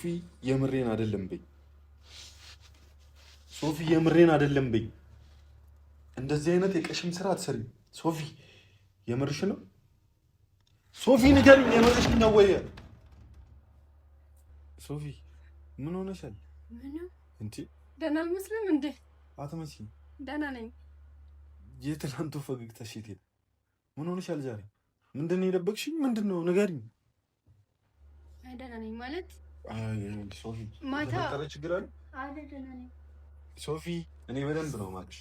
ሶፊ የምሬን አይደለም በይ። ሶፊ የምሬን አይደለም በይ። እንደዚህ አይነት የቀሽም ስራ አትሰሪ ሶፊ። የምርሽ ነው ሶፊ? ንገሪኝ፣ የምርሽ ነው ወይ? ሶፊ ምን ሆነሻል? ምንም እንዴ ደህና አልመስልም እንዴ? አትመስይም። ደህና ነኝ። የትናንቱ ፈገግታሽ የት ሄደ? ምን ሆነሻል ዛሬ? ምንድን ነው የደበቅሽኝ? ምንድን ነው ንገሪኝ። አይ ደህና ነኝ ማለት ሶፊ ማታ ተፈጠረ ችግር አለ? አይ ደህና ነኝ ሶፊ። እኔ በደንብ ነው የማውቅሽ።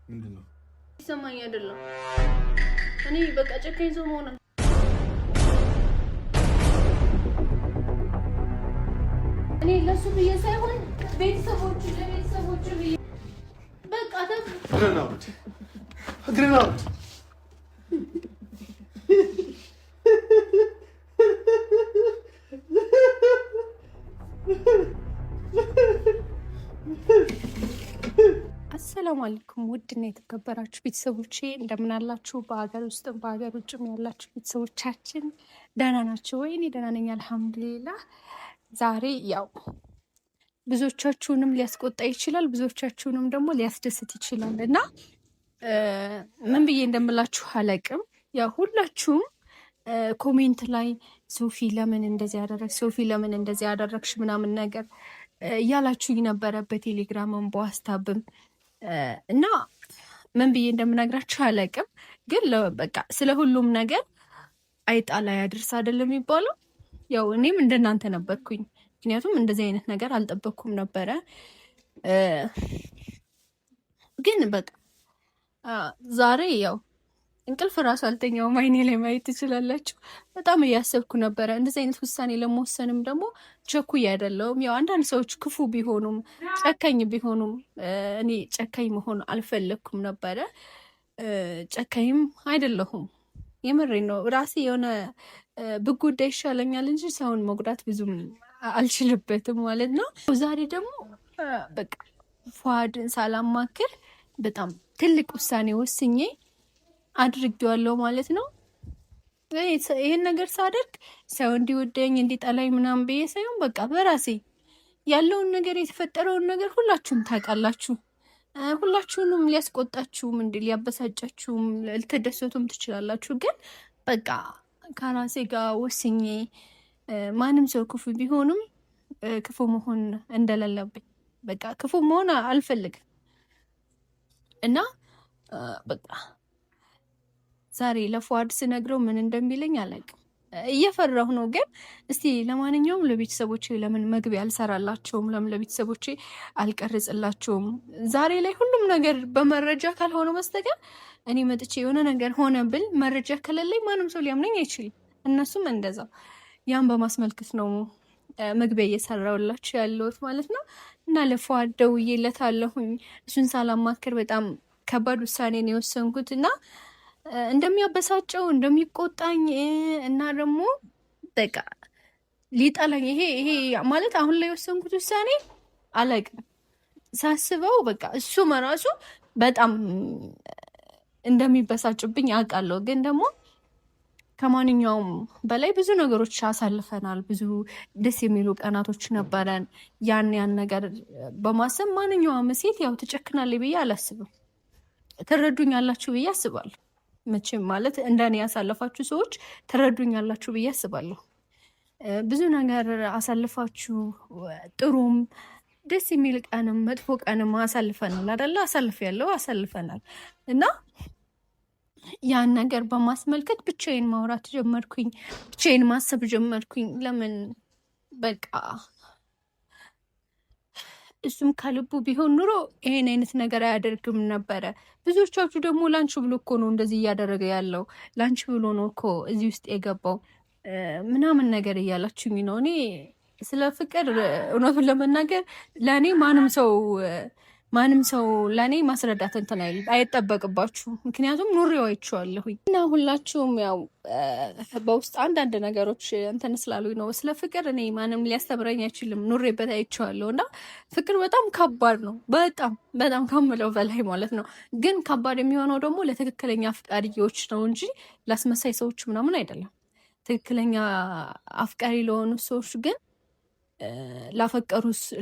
ምንድን ነው ይሰማኝ አይደለም? እኔ በቃ ጨካኝ ሰው መሆን እኔ ለሱ ብዬ ሳይሆን ለቤተሰቦቹ ብዬ በቃ ግረናውት ግረናውት አሰላሙ አለይኩም ውድና የተከበራችሁ ቤተሰቦቼ እንደምን አላችሁ? በሀገር ውስጥም በሀገር ውጭም ያላችሁ ቤተሰቦቻችን ደህና ናቸው ወይ? እኔ ደህና ነኝ አልሐምዱሊላህ። ዛሬ ያው ብዙዎቻችሁንም ሊያስቆጣ ይችላል፣ ብዙዎቻችሁንም ደግሞ ሊያስደስት ይችላል እና ምን ብዬ እንደምላችሁ አላቅም። ያው ሁላችሁም ኮሜንት ላይ ሶፊ ለምን እንደዚህ ያደረግሽ፣ ሶፊ ለምን እንደዚህ ያደረግሽ ምናምን ነገር እያላችሁኝ ነበረ በቴሌግራምም በዋትስአፕም እና ምን ብዬ እንደምነግራችሁ አላቅም። ግን በቃ ስለ ሁሉም ነገር አይጣላ ያድርስ አይደለም የሚባለው። ያው እኔም እንደናንተ ነበርኩኝ፣ ምክንያቱም እንደዚህ አይነት ነገር አልጠበቅኩም ነበረ። ግን በቃ ዛሬ ያው እንቅልፍ ራሱ አልተኛውም። አይኔ ላይ ማየት ትችላላችሁ። በጣም እያሰብኩ ነበረ። እንደዚህ አይነት ውሳኔ ለመወሰንም ደግሞ ቸኩዬ አይደለሁም። ያው አንዳንድ ሰዎች ክፉ ቢሆኑም ጨካኝ ቢሆኑም እኔ ጨካኝ መሆን አልፈለግኩም ነበረ። ጨካኝም አይደለሁም። የምሬ ነው። ራሴ የሆነ ብጎዳ ይሻለኛል እንጂ ሰውን መጉዳት ብዙም አልችልበትም ማለት ነው። ዛሬ ደግሞ በቃ ፏድን ሳላማክር በጣም ትልቅ ውሳኔ ወስኜ አድርጌዋለሁ ማለት ነው። ይህን ነገር ሳደርግ ሰው እንዲወደኝ እንዲጠላኝ ምናምን ብዬ ሳይሆን በቃ በራሴ ያለውን ነገር የተፈጠረውን ነገር ሁላችሁም ታውቃላችሁ። ሁላችሁንም ሊያስቆጣችሁም ሊያበሳጫችሁም ልትደሰቱም ትችላላችሁ። ግን በቃ ከራሴ ጋር ወስኜ ማንም ሰው ክፉ ቢሆንም ክፉ መሆን እንደሌለብኝ በቃ ክፉ መሆን አልፈልግም እና በቃ ዛሬ ለፏድ ስነግረው ምን እንደሚለኝ አላውቅም። እየፈራሁ ነው። ግን እስቲ ለማንኛውም ለቤተሰቦቼ ለምን መግቢያ አልሰራላቸውም? ለምን ለቤተሰቦቼ አልቀርጽላቸውም? ዛሬ ላይ ሁሉም ነገር በመረጃ ካልሆነ በስተቀር እኔ መጥቼ የሆነ ነገር ሆነ ብል መረጃ ከሌለኝ ማንም ሰው ሊያምነኝ አይችልም። እነሱም እንደዛው። ያን በማስመልከት ነው መግቢያ እየሰራሁላችሁ ያለሁት ማለት ነው። እና ለፏድ ደውዬለታለሁኝ። እሱን ሳላማክር በጣም ከባድ ውሳኔ ነው የወሰንኩት እና እንደሚያበሳጨው እንደሚቆጣኝ እና ደግሞ በቃ ሊጠላኝ ይሄ ማለት አሁን ላይ የወሰንኩት ውሳኔ አላውቅም። ሳስበው በቃ እሱ መራሱ በጣም እንደሚበሳጭብኝ አውቃለሁ። ግን ደግሞ ከማንኛውም በላይ ብዙ ነገሮች አሳልፈናል። ብዙ ደስ የሚሉ ቀናቶች ነበረን። ያን ነገር በማሰብ ማንኛውም ሴት ያው ትጨክናለች ብዬ አላስብም። ትረዱኛላችሁ ብዬ አስባለሁ። መቼም ማለት እንደኔ ያሳለፋችሁ ሰዎች ትረዱኛላችሁ ብዬ አስባለሁ። ብዙ ነገር አሳልፋችሁ ጥሩም ደስ የሚል ቀንም መጥፎ ቀንም አሳልፈናል አይደለ? አሳልፈናል እና ያን ነገር በማስመልከት ብቻዬን ማውራት ጀመርኩኝ፣ ብቻዬን ማሰብ ጀመርኩኝ። ለምን በቃ እሱም ከልቡ ቢሆን ኑሮ ይሄን አይነት ነገር አያደርግም ነበረ። ብዙዎቻችሁ ደግሞ ላንቺ ብሎ እኮ ነው እንደዚህ እያደረገ ያለው፣ ላንቺ ብሎ ነው እኮ እዚህ ውስጥ የገባው ምናምን ነገር እያላችሁኝ ነው። እኔ ስለ ፍቅር እውነቱን ለመናገር ለእኔ ማንም ሰው ለእኔ ማስረዳት እንትን አይጠበቅባችሁ፣ ምክንያቱም ኑሬው አይቼዋለሁኝ። እና ሁላችሁም ያው በውስጥ አንዳንድ ነገሮች እንትን ስላሉኝ ነው። ስለ ፍቅር እኔ ማንም ሊያስተምረኝ አይችልም፣ ኑሬበት አይቼዋለሁ። እና ፍቅር በጣም ከባድ ነው፣ በጣም ከምለው በላይ ማለት ነው። ግን ከባድ የሚሆነው ደግሞ ለትክክለኛ አፍቃሪዎች ነው እንጂ ላስመሳይ ሰዎች ምናምን አይደለም። ትክክለኛ አፍቃሪ ለሆኑ ሰዎች ግን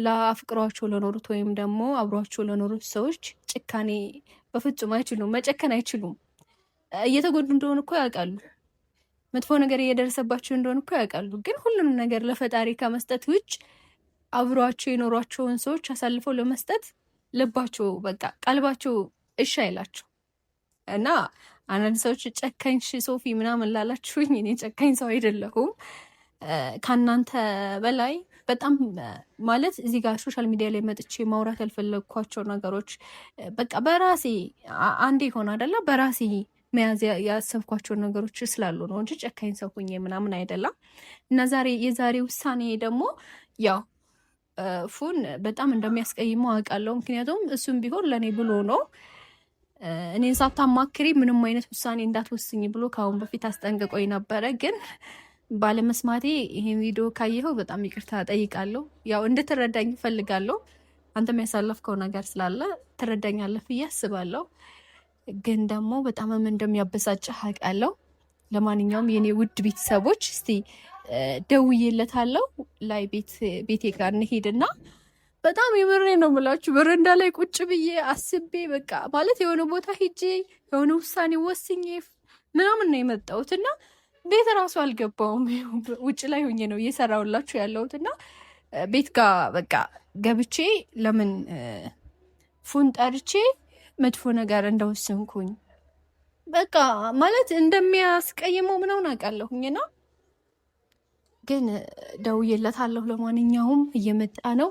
ላፍቅሯቸው ለኖሩት ወይም ደግሞ አብሯቸው ለኖሩት ሰዎች ጭካኔ በፍጹም አይችሉም፣ መጨከን አይችሉም። እየተጎዱ እንደሆነ እኮ ያውቃሉ። መጥፎ ነገር እየደረሰባቸው እንደሆነ እኮ ያውቃሉ። ግን ሁሉንም ነገር ለፈጣሪ ከመስጠት ውጭ አብሯቸው የኖሯቸውን ሰዎች አሳልፈው ለመስጠት ልባቸው በቃ ቀልባቸው እሺ አይላቸው እና አንዳንድ ሰዎች ጨካኝሽ ሶፊ ምናምን ላላችሁኝ እኔ ጨካኝ ሰው አይደለሁም። ከእናንተ በላይ በጣም ማለት እዚህ ጋር ሶሻል ሚዲያ ላይ መጥቼ ማውራት ያልፈለግኳቸው ነገሮች በቃ በራሴ አንዴ ሆነ አይደለ በራሴ መያዝ ያሰብኳቸው ነገሮች ስላሉ ነው እንጂ ጨካኝ ሰው ሁኜ ምናምን አይደለም። እና የዛሬ ውሳኔ ደግሞ ያው ፉን በጣም እንደሚያስቀይመው አውቃለሁ። ምክንያቱም እሱም ቢሆን ለእኔ ብሎ ነው እኔን ሳታማክሪ ምንም አይነት ውሳኔ እንዳትወስኝ ብሎ ከአሁን በፊት አስጠንቅቆኝ ነበረ። ግን ባለመስማቴ ይሄን ቪዲዮ ካየኸው በጣም ይቅርታ ጠይቃለሁ። ያው እንድትረዳኝ እፈልጋለሁ። አንተም ያሳለፍከው ነገር ስላለ ትረዳኛለህ ብዬ አስባለሁ። ግን ደግሞ በጣም እንደሚያበሳጭህ አውቃለሁ። ለማንኛውም የኔ ውድ ቤተሰቦች እስቲ ደውዬለታለሁ ላይ ቤቴ ጋር እንሄድና በጣም የምሬ ነው የምላችሁ በረንዳ ላይ ቁጭ ብዬ አስቤ በቃ ማለት የሆነ ቦታ ሄጄ የሆነ ውሳኔ ወስኜ ምናምን ነው የመጣሁት እና ቤት እራሱ አልገባውም። ውጭ ላይ ሆኜ ነው እየሰራሁላችሁ ያለሁት እና ቤት ጋር በቃ ገብቼ ለምን ፉን ጠርቼ መጥፎ ነገር እንደወሰንኩኝ በቃ ማለት እንደሚያስቀይመው ምናምን አውቃለሁኝና ግን ደውዬለታለሁ። ለማንኛውም እየመጣ ነው።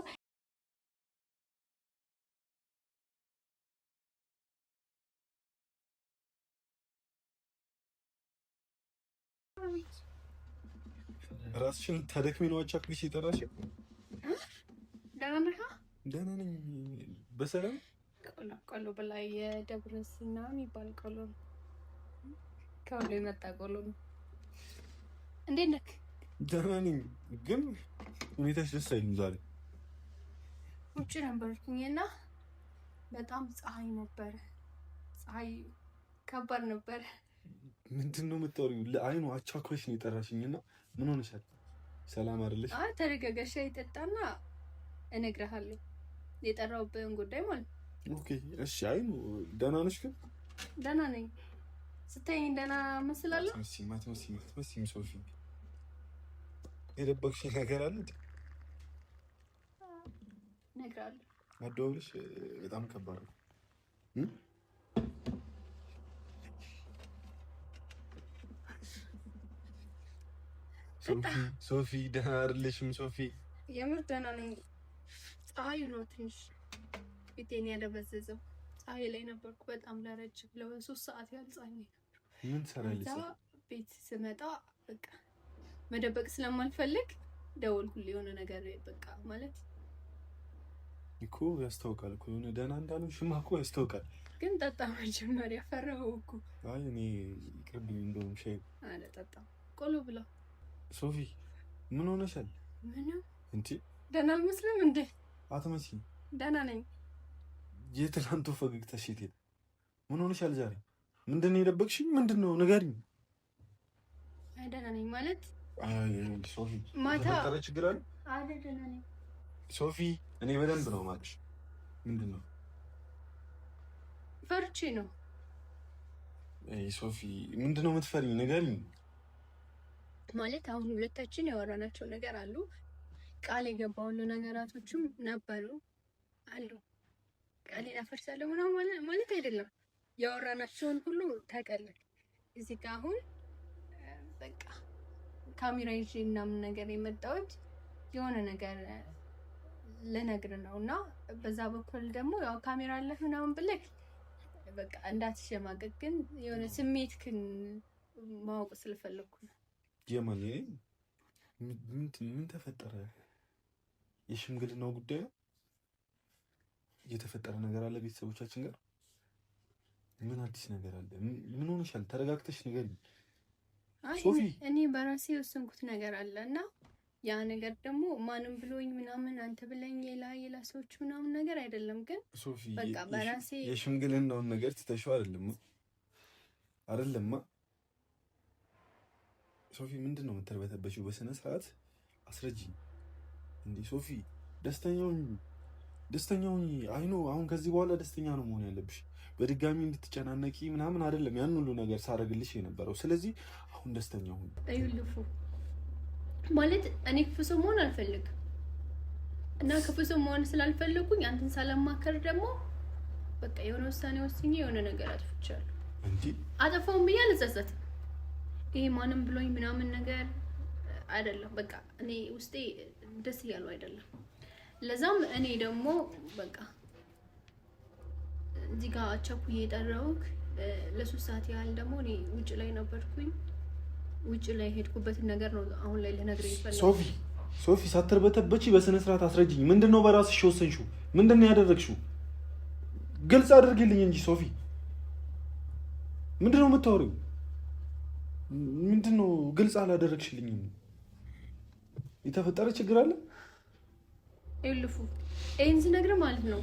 ራስሽን ታደክሚ ነው አቻክልሽ የጠራሽ? ደህና ነህ? ደህና ነኝ። በሰላም ቆሎ በላይ የደብረ ሲና የሚባል ቆሎ ነው። ከወሎ የመጣ ቆሎ ነው። እንዴት ነህ? ደህና ነኝ፣ ግን ሁኔታሽ ደስ አይልም። ዛሬ ውጭ ነበርኩኝና በጣም ፀሐይ ነበረ። ፀሐይ ከባድ ነበረ። ምንድን ነው የምታወሪው? ለአይኑ አቻክለሽ ነው የጠራሽኝና ምን ሆነሻል? ሰላም አይደለሽ? ተረጋጋሽ። ይጠጣና እነግርሃለሁ የጠራሁበትን ጉዳይ ማለት ነው። ኦኬ እሺ። አይኑ ደህና ነሽ? ግን ደህና ነኝ። ስታይኝ ደህና መስላለሁ? አትመስይም ሶፊ። የደበቅሽኝ ነገር አለ? እነግርሃለሁ። አደውልሽ በጣም ከባድ ነው። ሶፊ ደህና አይደለሽም? ሶፊ የምር ደህና ነኝ። ፀሐዩ ነው ትንሽ ፊቴን ያደበዘዘው። ፀሐይ ላይ ነበርኩ በጣም ለረጅም ለ3 ሰዓት ያህል ፀሐይ ላይ ነበር። ምን ትሰራለሽ? ቤት ስመጣ በቃ መደበቅ ስለማልፈልግ ደወልኩልህ። የሆነ ነገር በቃ ማለት እኮ ያስታውቃል እኮ የሆነ ደህና እንዳልሆንሽማ እኮ ያስታውቃል። ግን ጠጣ መጀመሪያ ፈራሁ እኮ። አይ እኔ ይቅርብኝ እንደውም ሻይ ጠጣ ቆሎ ብላ። ሶፊ ምን ሆነሻል? ምንም እንዴ ደህና አልመስልም እንዴ? አትመስይም። ደህና ነኝ። የትናንቱ ፈገግታሽ የት ሄደ? ምን ሆነሻል ዛሬ? ምንድን ነው የደበቅሽኝ? ምንድን ነው ንገሪኝ። አይ ደህና ነኝ ማለት ሶፊ ማታ ተፈጠረ ችግር አለ? አይ ደህና ነኝ ሶፊ። እኔ በደንብ ነው የማውቅሽ። ምንድን ነው? ፈርቼ ነው። አይ ሶፊ ምንድን ነው የምትፈሪኝ? ንገሪኝ። ማለት አሁን ሁለታችን ያወራናቸው ነገር አሉ፣ ቃል የገባውን ነገራቶችም ነበሩ አሉ። ቃሌን አፈርሳለሁ ምናምን ማለት አይደለም። ያወራናቸውን ሁሉ ታውቃለህ። እዚህ ጋር አሁን በቃ ካሜራ ይዤ ምናምን ነገር የመጣሁት የሆነ ነገር ልነግርህ ነው እና በዛ በኩል ደግሞ ያው ካሜራ አለህ ምናምን ብለህ በቃ እንዳትሸማቀቅ፣ ግን የሆነ ስሜትክን ማወቅ ስለፈለኩ ነው። የማን ምን ተፈጠረ? የሽምግልናው ጉዳይ ነው? የተፈጠረ ነገር አለ ቤተሰቦቻችን ጋር? ምን አዲስ ነገር አለ? ምን ሆነሻል? ተረጋግተሽ ንገሪኝ ሶፊ። እኔ በራሴ የወሰንኩት ነገር አለ እና ያ ነገር ደግሞ ማንም ብሎኝ ምናምን አንተ ብለኝ ሌላ ሰዎች ምናምን ነገር አይደለም። ግን ሶፊ በቃ በራሴ የሽምግልናውን ነገር ትተሽው አይደለማ ሶፊ። ምንድን ነው የምትርበተበሽው? በስነ ስርዓት አስረጂኝ። እንዴ ሶፊ ደስተኛው አይኖ አሁን ከዚህ በኋላ ደስተኛ ነው መሆን ያለብሽ። በድጋሚ እንድትጨናነቂ ምናምን አይደለም ያን ሁሉ ነገር ሳረግልሽ የነበረው። ስለዚህ አሁን ደስተኛ ሁኚ። አይልፉ ማለት እኔ ክፉ ሰው መሆን አልፈልግም እና ክፉ ሰው መሆን ስላልፈለኩኝ አንተን ሳላማከር ደግሞ በቃ የሆነ ውሳኔ ወስኜ የሆነ ነገር አጥፍቻለሁ። እንዴ አጠፋውን ብዬ አልጸጸትም። ይሄ ማንም ብሎኝ ምናምን ነገር አይደለም። በቃ እኔ ውስጤ ደስ እያለው አይደለም። ለዛም እኔ ደግሞ በቃ እዚህ ጋር ቸኩዬ የጠራሁት ለ3 ሰዓት ያህል ደግሞ እኔ ውጭ ላይ ነበርኩኝ። ውጭ ላይ ሄድኩበትን ነገር ነው አሁን ላይ ልነግርህ ይፈልጋል። ሶፊ ሳትርበተበቺ በስነ ስርዓት አስረጅኝ። ምንድነው በራስሽ ወሰንሽው? ምንድነው ያደረግሽው? ግልጽ አድርጊልኝ እንጂ ሶፊ። ምንድነው የምታወሪው? ምንድነው ግልጽ አላደረግሽልኝም? የተፈጠረ ችግር አለ? ይልፉ ይሄን ስነግርህ ማለት ነው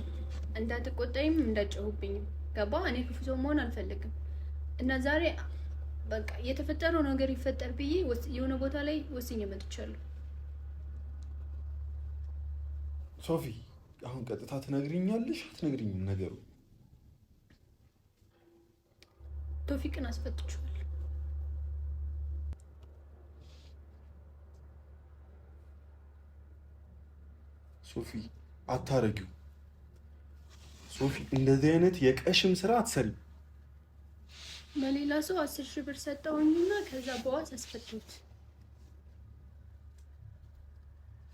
እንዳትቆጣኝም እንዳትጨሁብኝም ገባ? እኔ ክፉ ሰው መሆን አልፈልግም እና ዛሬ በቃ የተፈጠረው ነገር ይፈጠር ብዬ የሆነ ቦታ ላይ ወስኜ መጥቻለሁ። ሶፊ አሁን ቀጥታ ትነግሪኛለሽ አትነግሪኝም? ነገሩ ቶፊቅን አስፈትቼዋለሁ። ሶፊ አታረጊው። ሶፊ እንደዚህ አይነት የቀሽም ስራ አትሰሪም። በሌላ ሰው 10,000 ብር ሰጠውኝና ከዛ በዋስ አስፈቱት።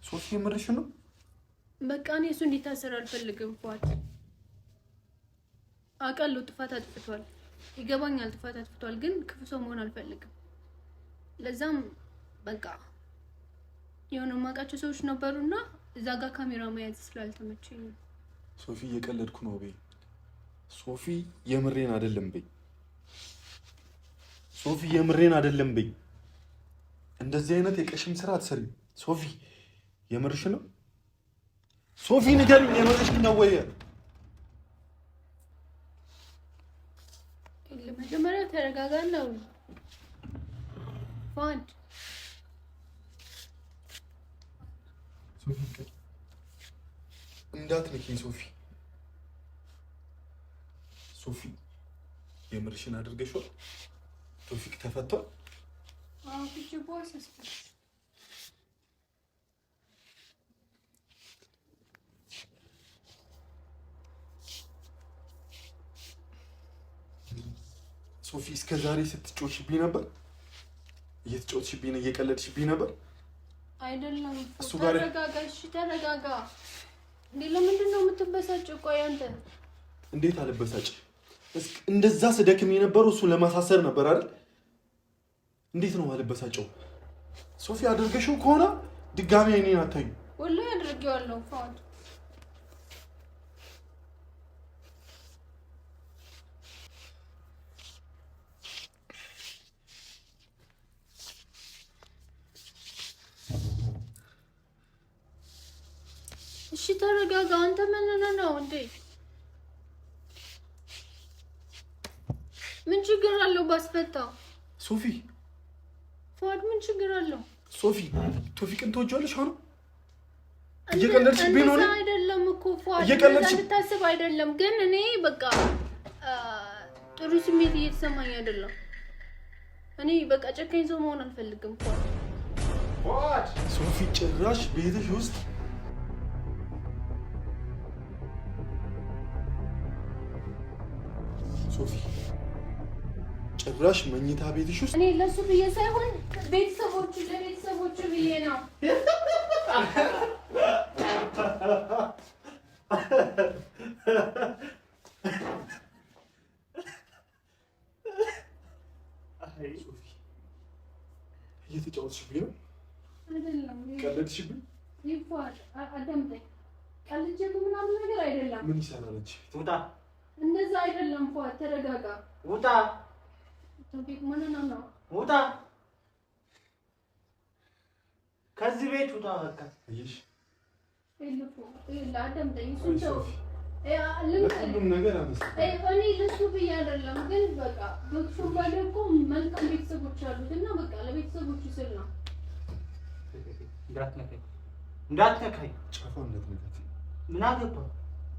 ሶፊ የምርሽ ነው? በቃ እኔ እሱ እንዲታሰር አልፈልግም። ፏት አውቃለሁ ጥፋት አጥፍቷል፣ ይገባኛል ጥፋት አጥፍቷል፣ ግን ክፉ ሰው መሆን አልፈልግም። ለዛም በቃ የሆነ ማውቃቸው ሰዎች ነበሩና እዛ ጋር ካሜራ መያዝ ስላልተመቸኝ ነው። ሶፊ እየቀለድኩ ነው በይ። ሶፊ የምሬን አይደለም በይ። ሶፊ የምሬን አይደለም በይ። እንደዚህ አይነት የቀሽም ስራ አትሰሪም ሶፊ። የምርሽ ነው? ሶፊ ንገሪኝ፣ የምርሽ ነው ወይ? መጀመሪያ ተረጋጋና ፋንድ ሶፊ እንዳትነኪኝ ሶፊ። ሶፊ የምርሽን አድርገሽዋል? ቶፊቅ ተፈቷል? አዎ ብቻ ቦስ አስፈት ሶፊ እስከ ዛሬ ስትጮሽብኝ ነበር? እየተጮሽብኝ ነው? እየቀለድሽብኝ ነበር? አይደለም። እሱ ጋር ተረጋጋሽ፣ ተረጋጋ። እንዴ ለምንድን ነው የምትበሳጭው? ቆይ አንተ እንዴት አልበሳጭ? እንደዛ ስደክም የነበረው እሱ ለማሳሰር ነበር አይደል? እንዴት ነው አልበሳጨው? ሶፊ አድርገሽው ከሆነ ድጋሚ እኔን አታዩ። ወላሂ አድርጌዋለሁ ፋውድ። እሺ ተረጋጋ። አንተ ምን ነው እንዴ? ምን ችግር አለው ባስፈታው? ሶፊ ፋውድ ምን ችግር አለው? ሶፊ ቶፊቅን ትወጂዋለሽ? አሁን እየቀለድሽብኝ ነው አይደለም እኮ ፋውድ፣ እየቀለድሽ እንድታስብ አይደለም። ግን እኔ በቃ ጥሩ ስሜት እየተሰማኝ አይደለም። እኔ በቃ ጨካኝ ሰው መሆን አልፈልግም ፋውድ። ሶፊ ጭራሽ ቤትሽ ውስጥ ሶፊ ጭራሽ መኝታ ቤትሽ ውስጥ እኔ ለሱ ብዬ ሳይሆን ለቤተሰቦቹ ብዬ ነው። እየተጫወትሽብኝ ነው? አይደለም። ቀለድሽብኝ? ይፋል አዳምጠኝ። ቀልጄብህ ምናምን ነገር አይደለም። ምን ይሰራለች? ውጣ። እንደዛ አይደለም። ፏድ ተረጋጋ። ውጣ። ቶፊቅ ምን ነው? ውጣ ከዚህ ቤት ውጣ። በቃ እሺ ይልፉ አዳምጠኝ። እሱን ተው። ሁሉም ነገር እኔ ለሱ ብዬ አይደለም፣ ግን በቃ በክፉ ባደረኩ መልካም ቤተሰቦች አሉት እና በቃ ለቤተሰቦቹ ስል ነው። እንዳትነካኝ። ጫፏን እንዳትነካት። ምን አገባ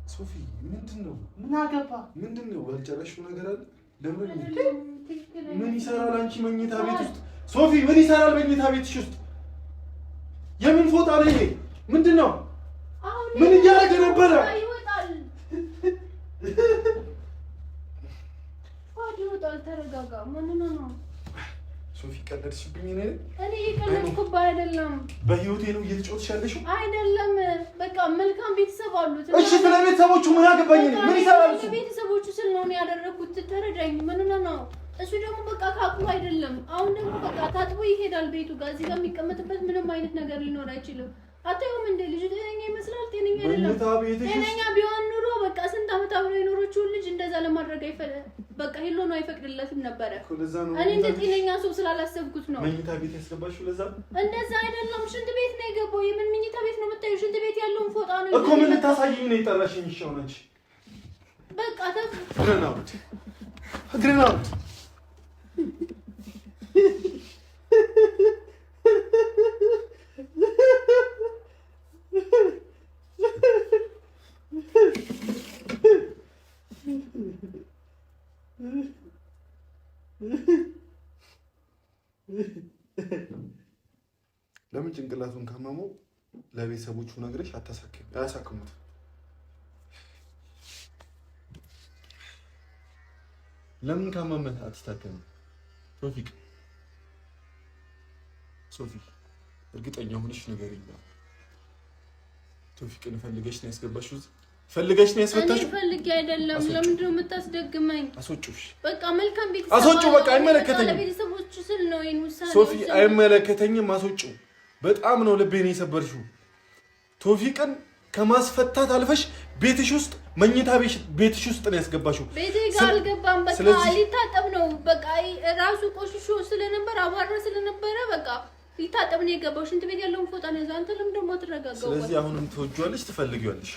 ሶፊ? ምንድነው? ምን አገባ? ምንድነው? ያልጨረሽው ነገር አለ? ለምን ምን ይሰራል አንቺ መኝታ ቤት ውስጥ? ሶፊ ምን ይሰራል መኝታ ቤትሽ ውስጥ? የምን ፎጣ ነው ይሄ? ምንድነው? ምን እያደረገ ነበረ? ይወጣል። ተረጋጋ። ምን ነው ሶፊ? ቀለድሽብኝ። እኔ እየቀለድኩብህ አይደለም። በህይወቴ ነው እየተጫወትሽ ያለሽው? አይደለም። በቃ መልካም ቤተሰብ አሉት። እሺ ስለ ቤተሰቦቹ ምን አገባኝ? ምን ይሰራል እሱ? ቤተሰቦቹ ስለሆነ ያደረኩት ተረዳኝ። ምን ነው እሱ ደግሞ በቃ ካቁ አይደለም። አሁን ደግሞ በቃ ታጥቦ ይሄዳል ቤቱ ጋር። እዚህ ጋር የሚቀመጥበት ምንም አይነት ነገር ሊኖር አይችልም። አታዩም እንደ ልጅ ጤነኛ ይመስላል? ጤነኛ አይደለም። ጤነኛ ቢሆን ኑሮ በቃ ስንት ዓመት አብረው የኖረችውን ልጅ እንደዛ ለማድረግ በቃ ሄሎ ነው አይፈቅድለትም ነበረ። እኔ እንደ ጤነኛ ሰው ስላላሰብኩት ነው። መኝታ ቤት ያስገባሽው ለዛ? እንደዛ አይደለም። ሽንት ቤት ነው የገባው። የምን መኝታ ቤት ነው የምታየው? ሽንት ቤት ያለውን ፎጣ ነው እኮ። ምን ልታሳይኝ ነው የጠራሽኝ? ይሻውናች በቃ እግረናውት ለምን ጭንቅላቱን ካመመው ለቤተሰቦቹ ነግረሽ አያሳክሙት? ለምን ካመመህ አትታከም? ሶፊ እርግጠኛ ሆነሽ ንገሪኝ። ቶፊቅን ፈልገሽ ነው ያስገባሽው? ፈልገሽ ነው ያስፈታሽው? ፈልጌ አይደለም። ለምንድን ነው የምታስደግመኝ? አስወጪው። በቃ መልካም ቤተሰብ አስወጪው። በቃ አይመለከተኝም። ለቤተሰቦቹ ስል ነው ይሄን ውሳኔ። ሶፊ አይመለከተኝም። አስወጪው። በጣም ነው ልቤን የሰበርሽው። ቶፊቅን ከማስፈታት አልፈሽ ቤትሽ ውስጥ መኝታ ቤትሽ ውስጥ ነው ያስገባሽው። ቤቴ ጋር አልገባም። በቃ ሊታጠብ ነው። በቃ ራሱ ቆሽሾ ስለነበር አባራ ስለነበረ በቃ ሊታጠብ ነው የገባው። ሽንት ቤት ያለውን ፎጣ ነው አንተ ለምን ደግሞ አትረጋጋው? ስለዚህ አሁንም ትወጂዋለሽ፣ ትፈልጊዋለሽ።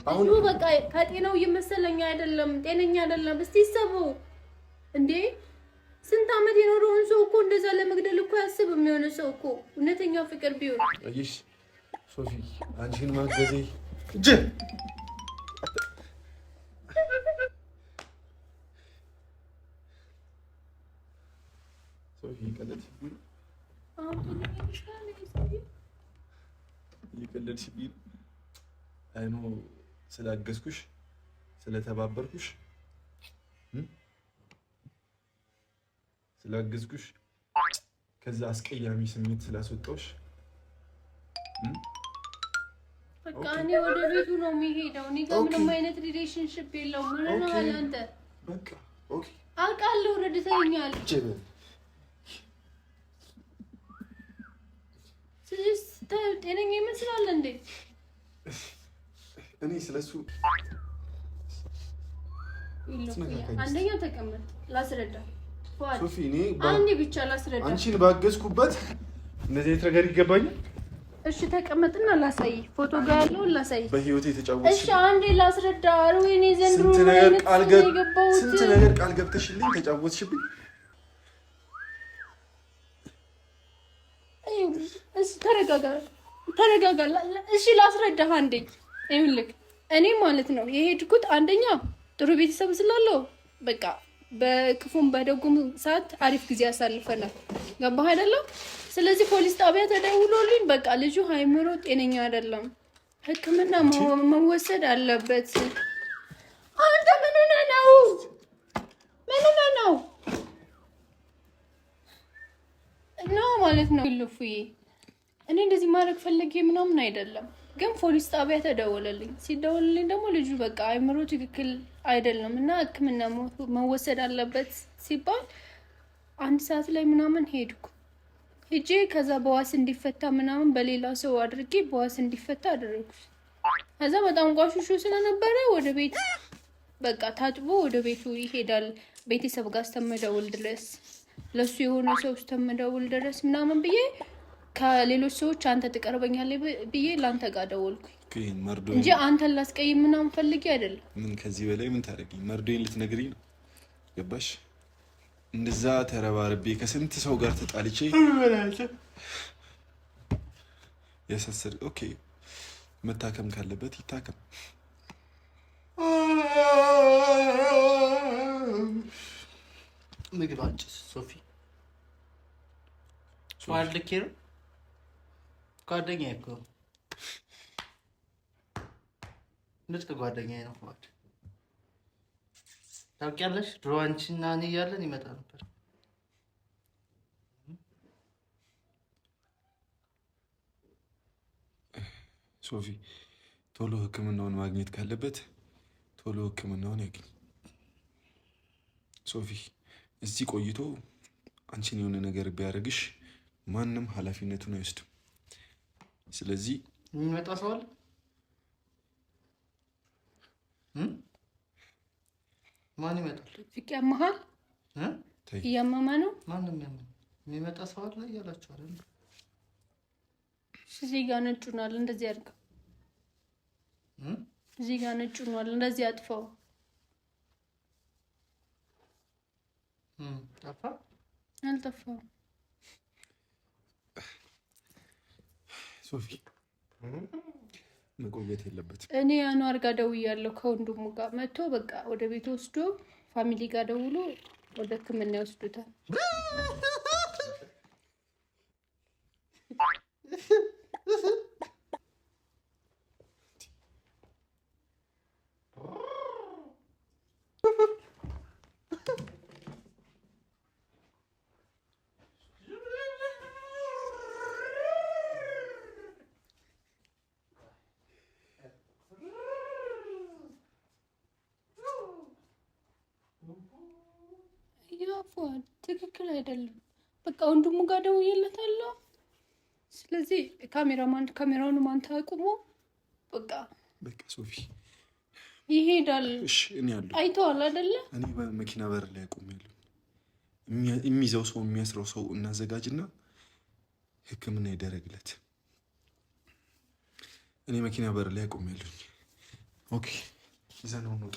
አሁን በቃ ከጤናው እየመሰለኝ አይደለም። ጤነኛ አይደለም። እስቲ ሰቡ እንዴ! ስንት ዓመት የኖረውን ሰው እኮ እንደዛ ለመግደል እኮ ያስብም የሆነ ሰው እኮ እውነተኛ ፍቅር ቢሆን። አይሽ ሶፊ አንቺን ማገዜ እጅ ሶፊ ይቀለድሽብኝ አይኖ ስላገዝኩሽ ስለተባበርኩሽ ስላገዝኩሽ ከዛ አስቀያሚ ስሜት ስላስወጣውሽ በቃ እኔ ወደ ቤቱ ነው የሚሄደው። እኔ ጋር ምንም አይነት ሪሌሽንሺፕ የለውም። ምን ነው አለ አንተ? በቃ ኦኬ አውቃለሁ። ረድተኛል። ጤነኛ ይመስላል እንዴ? እኔ ስለሱ አንደኛ ተቀመጥ ላስረዳ። ሶፊ እኔ አንዴ ብቻ ላስረዳ። አንቺን ባገዝኩበት እንደዚህ አይነት ነገር ይገባኛል? እሺ ተቀመጥና ላሳይ። ፎቶ ጋር ያለውን ላሳይ። በህይወቴ የተጫወትሽ። እሺ አንዴ ላስረዳ። አሩኔ ዘንድሮ ስንት ነገር ቃል ገብተሽልኝ ተጫወትሽብኝ። እሺ ተረጋጋ። እሺ ላስረዳህ አንዴ። ይኸውልህ እኔ ማለት ነው የሄድኩት አንደኛ ጥሩ ቤተሰብ ስላለው በቃ በክፉም በደጉም ሰዓት አሪፍ ጊዜ ያሳልፈናል። ገባህ አይደለም? ስለዚህ ፖሊስ ጣቢያ ተደውሎልኝ በቃ ልጁ አይምሮ ጤነኛ አይደለም፣ ሕክምና መወሰድ አለበት። አንተ ምን ሆነህ ነው? ነው ማለት ነው ልፉዬ። እኔ እንደዚህ ማድረግ ፈልጌ ምናምን አይደለም፣ ግን ፖሊስ ጣቢያ ተደወለልኝ። ሲደወልልኝ ደግሞ ልጁ በቃ አይምሮ ትክክል አይደለም እና ሕክምና መወሰድ አለበት ሲባል 1 ሰዓት ላይ ምናምን ሄድኩ። ሄጄ ከዛ በዋስ እንዲፈታ ምናምን በሌላ ሰው አድርጌ በዋስ እንዲፈታ አደረኩ። ከዛ በጣም ቋሽሾ ስለነበረ ወደ ቤት በቃ ታጥቦ ወደ ቤቱ ይሄዳል። ቤተሰብ ጋር እስተምደውል ድረስ ለሱ የሆነ ሰው እስተምደውል ድረስ ምናምን ብዬ ከሌሎች ሰዎች አንተ ትቀርበኛለህ ብዬ ላንተ ጋር ደወልኩኝ እንጂ አንተን ላስቀይም ምናምን ፈልጌ አይደለም። ምን ከዚህ በላይ ምን ታደርጊኝ? መርዶዬን ልትነግሪኝ ነው? ገባሽ? እንደዛ ተረባርቤ ከስንት ሰው ጋር ተጣልቼ የሰሰር ኦኬ መታከም ካለበት ይታከም። ምግብ አንቺ ሶፊ ሷልከር ጓደኛዬ እኮ ምርጥ ጓደኛዬ ነው ማለት ታውቂያለሽ። ድሮ አንቺና እኔ እያለን ይመጣ ነበር። ሶፊ ቶሎ ሕክምናውን ማግኘት ካለበት ቶሎ ሕክምናውን ያግኝ። ሶፊ እዚህ ቆይቶ አንቺን የሆነ ነገር ቢያደርግሽ ማንም ኃላፊነቱን አይወስድም። ስለዚህ የሚመጣ ሰው አለ ማን ይመጣል? ፍቅ ያመሃል እያመመ ነው። ማንም የሚመጣ ሰው አለ እያላችሁ አይደል? እዚህ ጋር ነጩናል እንደዚህ አድርገው እዚህ ጋር ነጩናል እንደዚህ አጥፈው ጠፋ አልጠፋም። ሶፊ መቆየት የለበትም። እኔ አንዋር ጋር ደውያለሁ ከወንድሙ ጋር መጥቶ በቃ ወደ ቤት ወስዶ ፋሚሊ ጋር ደውሎ ወደ ሕክምና ይወስዱታል። ያፏል ትክክል አይደለም። በቃ ወንድሙ ጋር ደውዬለታለሁ። ስለዚህ ካሜራውን ማን ታቁሞ በቃ ሶፊ ይሄዳል። እሺ እኔ ያለው አይተዋል አይደለ? እኔ በመኪና በር ላይ አቆሜያለሁ። የሚይዘው ሰው የሚያስረው ሰው እናዘጋጅና ሕክምና ይደረግለት። እኔ መኪና በር ላይ አቆሜያለሁ። ኦኬ ይዘነው ነው